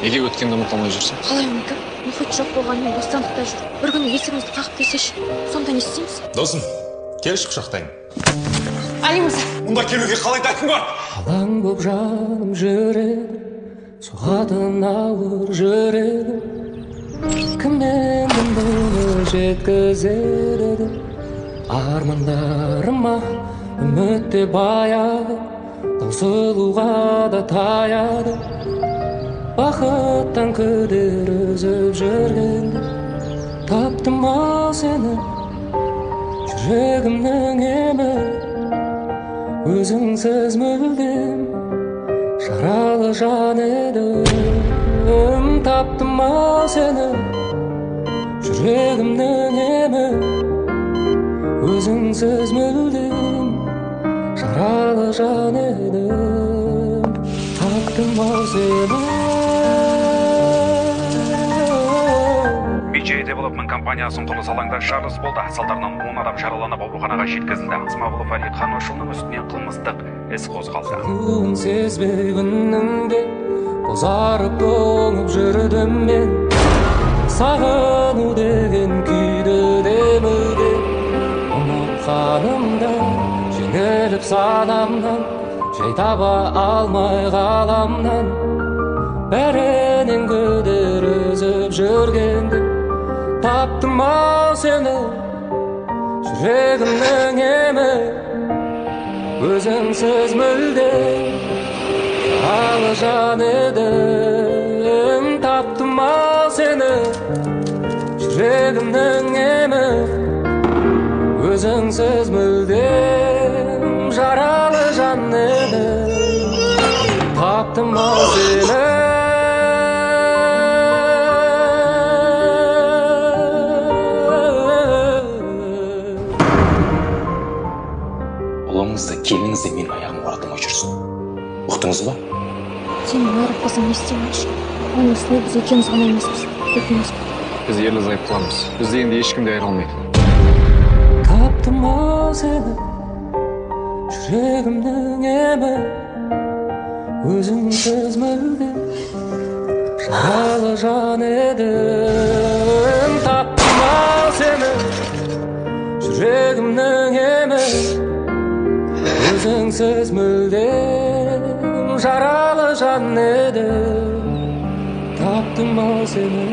Неге өткенді ұмыта алмай жүрсің? Қалай мүмкін? Мұхит жоқ болғанымен бостандықта жүр. Бір күні есігімізді қағып келсеші, сонда не істейміз? Досым, келші құшақтайын. Али мырза. Мұнда келуге қалай дәтің бар? Алаң боп жаным жүрегім, соғатын ауыр жүрегім. Кіммен кімді жеткізер едім, армандарыма үмітте баяды, таусылуға да таяды. Бақыттан күдер үзіп жүргенде таптым ау сені, жүрегімнің емі. Өзіңсіз мүлдем жаралы жан едім. Таптым ау сені, жүрегімнің емі. Өзіңсіз мүлдем жаралы жан едім. Таптым ау сені. BJ Development компаниясының құрылыс алаңында жарылыс болды. Салдарынан 10 адам жараланып ауруханаға жеткізілді. Смағұлов Фарид Ханошұлының үстінен қылмыстық іс қозғалды. Күн сезбей күніңде бозарып тоңып жүрдім мен. Сағыну деген күйді демуде ұмытқанымда, жеңіліп санамнан, жай таба алмай ғаламнан. Бәрінен күдер үзіп жүргенде таптым ау сені, жүрегімнің емі. Өзіңсіз мүлде жаралы жан едім. Таптым ау сені, жүрегімнің емі. Өзіңсіз мүлде жаралы жан едім. Таптым ау сені. Ұлыңызды, келініңізді мен аяғым оратылмай жүрсін. Ұқтыңыз ба? Сен айырып қалсаң не істеймінші? Оның үстіне біз екеуміз ғана емеспіз. Көпіміз бар. Біз ерлі зайыптылармыз. Бізді енді ешкім де айыра алмайды. Таптым ау сені, жүрегімнің емі. Өзіңсіз мүлде жаралы жан едім. Таптым ау сені, жүрегімнің емі. Өзіңсіз мүлде жаралы жан едім. Таптым ау сені.